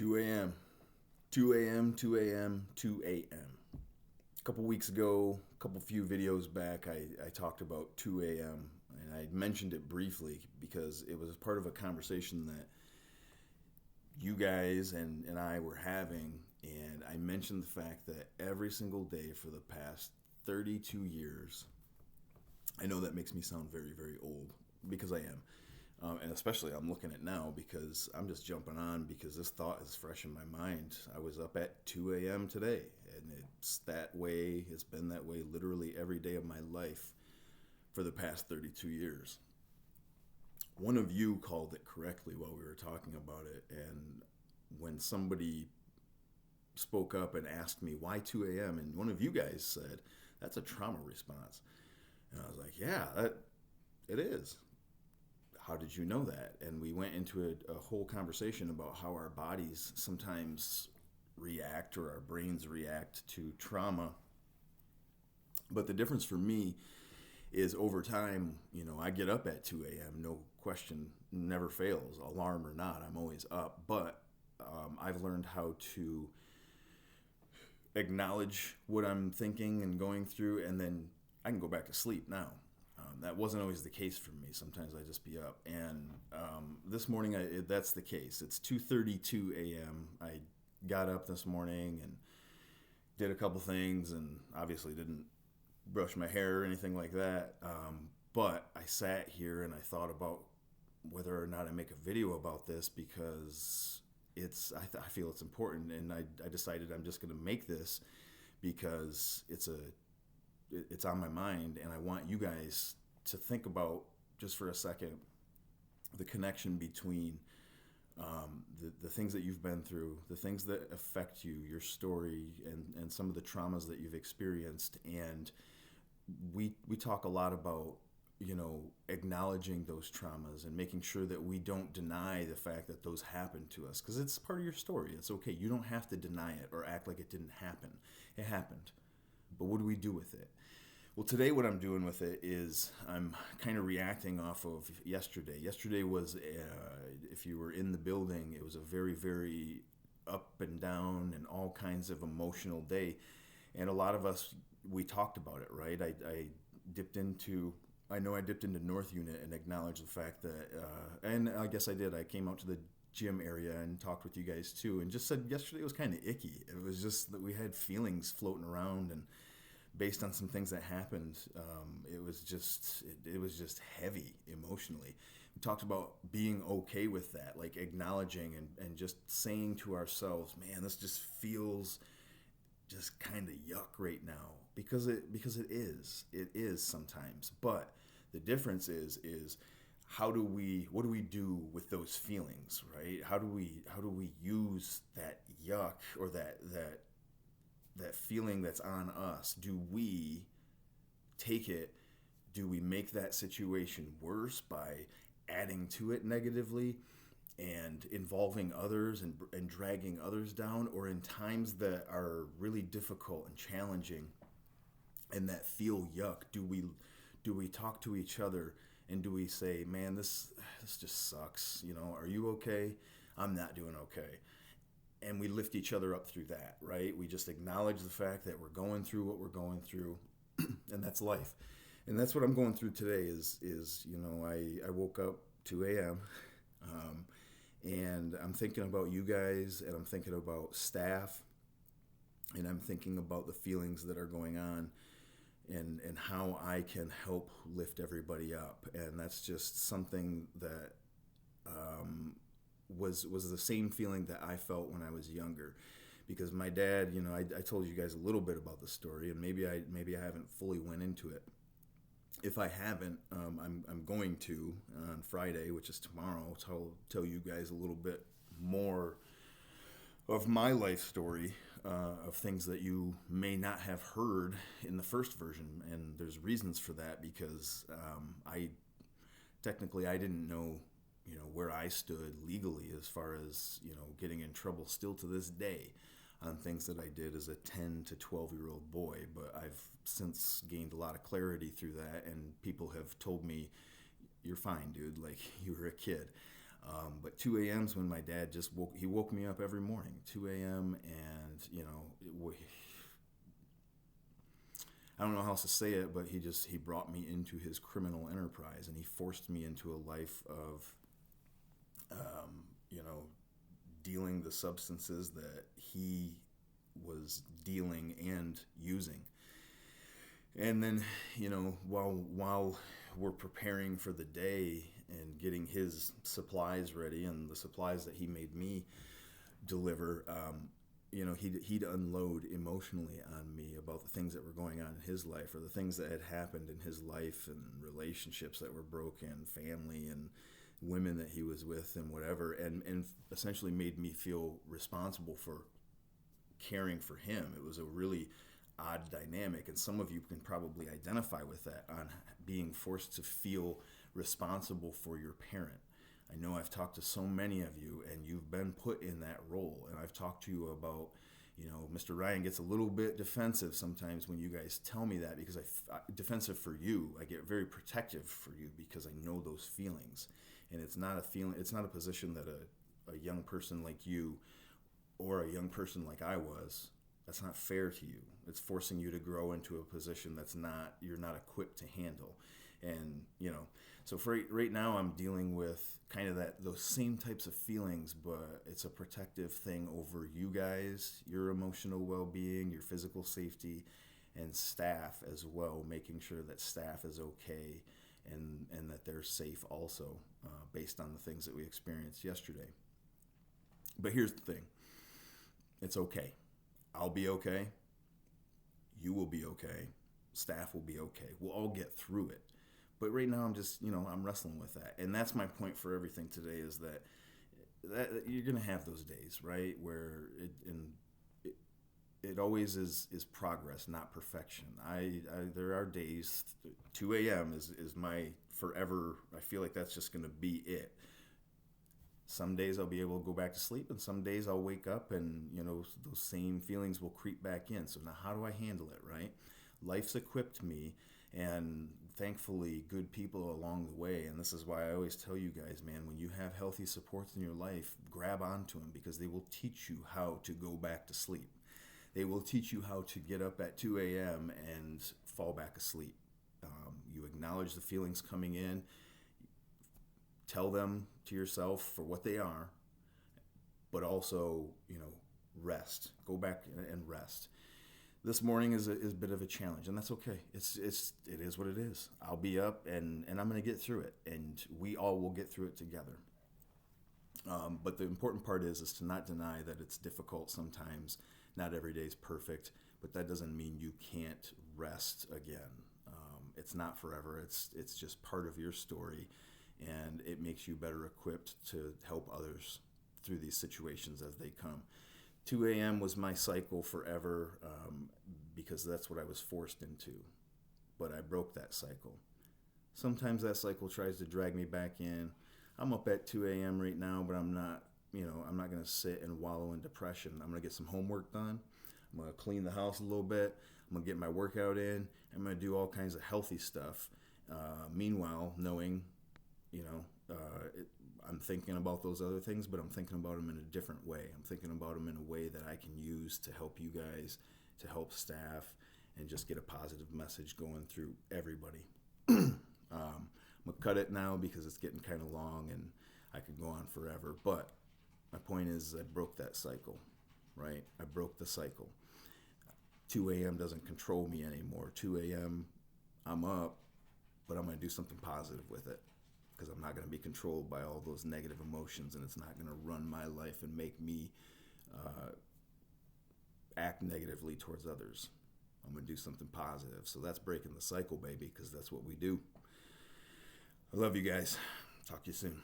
2 a.m. 2 a.m. 2 a.m. 2 a.m. A couple weeks ago, a couple few videos back, I talked about 2 a.m. and I mentioned it briefly because it was part of a conversation that you guys and I were having, and I mentioned the fact that every single day for the past 32 years, I know that makes me sound very, very old because I am. And especially I'm looking at now because I'm just jumping on because this thought is fresh in my mind. I was up at 2 a.m. today, and it's that way. It's been that way literally every day of my life for the past 32 years. One of you called it correctly while we were talking about it, and when somebody spoke up and asked me why 2 a.m., and one of you guys said, that's a trauma response. And I was like, yeah, it is. How did you know that? And we went into a whole conversation about how our bodies sometimes react or our brains react to trauma. But the difference for me is over time, I get up at 2 a.m., no question, never fails, alarm or not, I'm always up. But I've learned how to acknowledge what I'm thinking and going through, and then I can go back to sleep now. That wasn't always the case for me. Sometimes I just be up, and this morning that's the case. It's 2:32 a.m. I got up this morning and did a couple things, and obviously didn't brush my hair or anything like that. But I sat here and I thought about whether or not I make a video about this because I feel it's important, and I decided I'm just going to make this because it's on my mind, and I want you guys to think about, just for a second, the connection between the things that you've been through, the things that affect you, your story, and some of the traumas that you've experienced. And we talk a lot about, acknowledging those traumas and making sure that we don't deny the fact that those happened to us, because it's part of your story. It's okay. You don't have to deny it or act like it didn't happen. It happened. But what do we do with it? Well, today what I'm doing with it is I'm kind of reacting off of yesterday. Yesterday was, if you were in the building, it was a very, very up and down and all kinds of emotional day. And a lot of us, we talked about it, right? I dipped into North Unit and acknowledged the fact that, and I guess I did. I came out to the gym area and talked with you guys too, and just said yesterday was kind of icky. It was just that we had feelings floating around, and based on some things that happened, it was just heavy emotionally. We talked about being okay with that, like acknowledging and just saying to ourselves, man, this just feels just kind of yuck right now, because it is sometimes. But the difference is what do we do with those feelings, right? How do we use that yuck or that feeling that's on us? Do we take it? Do we make that situation worse by adding to it negatively and involving others and dragging others down? Or in times that are really difficult and challenging and that feel yuck, do we talk to each other and do we say, man, this just sucks, are you okay? I'm not doing okay. And we lift each other up through that, right? We just acknowledge the fact that we're going through what we're going through, and that's life. And that's what I'm going through today is I woke up 2 a.m., and I'm thinking about you guys, and I'm thinking about staff, and I'm thinking about the feelings that are going on, and how I can help lift everybody up. And that's just something that was the same feeling that I felt when I was younger, because my dad, I told you guys a little bit about the story, and maybe I haven't fully went into it. If I haven't, I'm going to on Friday, which is tomorrow, tell you guys a little bit more of my life story, of things that you may not have heard in the first version. And there's reasons for that, because I didn't know where I stood legally as far as getting in trouble still to this day on things that I did as a 10 to 12-year-old boy. But I've since gained a lot of clarity through that, and people have told me, you're fine, dude, like you were a kid. But 2 a.m. is when my dad just woke me up every morning, 2 a.m. And, I don't know how else to say it, but he brought me into his criminal enterprise, and he forced me into a life of, dealing the substances that he was dealing and using. And then, while we're preparing for the day and getting his supplies ready and the supplies that he made me deliver, he'd unload emotionally on me about the things that were going on in his life, or the things that had happened in his life, and relationships that were broken, family and women that he was with and whatever, and essentially made me feel responsible for caring for him. It was a really odd dynamic, and some of you can probably identify with that, on being forced to feel responsible for your parent. I know I've talked to so many of you, and you've been put in that role, and I've talked to you about, Mr. Ryan gets a little bit defensive sometimes when you guys tell me that, because defensive for you. I get very protective for you because I know those feelings, and it's not a position that a young person like you or a young person like I was, that's not fair to you. It's forcing you to grow into a position you're not equipped to handle. And, so for right now I'm dealing with kind of those same types of feelings, but it's a protective thing over you guys, your emotional well-being, your physical safety, and staff as well, making sure that staff is okay and that they're safe also, based on the things that we experienced yesterday. But here's the thing. It's okay. I'll be okay. You will be okay. Staff will be okay. We'll all get through it. But right now I'm just, I'm wrestling with that. And that's my point for everything today, is that you're going to have those days, right? Where it always is progress, not perfection. There are days, 2 a.m. is my forever, I feel like that's just going to be it. Some days I'll be able to go back to sleep, and some days I'll wake up and, those same feelings will creep back in. So now how do I handle it, right? Life's equipped me, and thankfully good people along the way. And this is why I always tell you guys, man, when you have healthy supports in your life, grab onto them, because they will teach you how to go back to sleep. They will teach you how to get up at 2 a.m. and fall back asleep. You acknowledge the feelings coming in. Tell them to yourself for what they are, but also, rest. Go back and rest. This morning is a bit of a challenge, and that's okay. It is what it is. I'll be up, and I'm going to get through it, and we all will get through it together. But the important part is to not deny that it's difficult sometimes. Not every day is perfect, but that doesn't mean you can't rest again. It's not forever. It's just part of your story. And it makes you better equipped to help others through these situations as they come. 2 a.m. was my cycle forever, because that's what I was forced into. But I broke that cycle. Sometimes that cycle tries to drag me back in. I'm up at 2 a.m. right now, but I'm not going to sit and wallow in depression. I'm going to get some homework done. I'm going to clean the house a little bit. I'm going to get my workout in. I'm going to do all kinds of healthy stuff. Meanwhile, knowing I'm thinking about those other things, but I'm thinking about them in a different way. I'm thinking about them in a way that I can use to help you guys, to help staff, and just get a positive message going through everybody. I'm going to cut it now because it's getting kind of long and I could go on forever. But my point is I broke that cycle, right? I broke the cycle. 2 a.m. doesn't control me anymore. 2 a.m. I'm up, but I'm going to do something positive with it. Because I'm not going to be controlled by all those negative emotions, and it's not going to run my life and make me act negatively towards others. I'm going to do something positive. So that's breaking the cycle, baby, because that's what we do. I love you guys. Talk to you soon.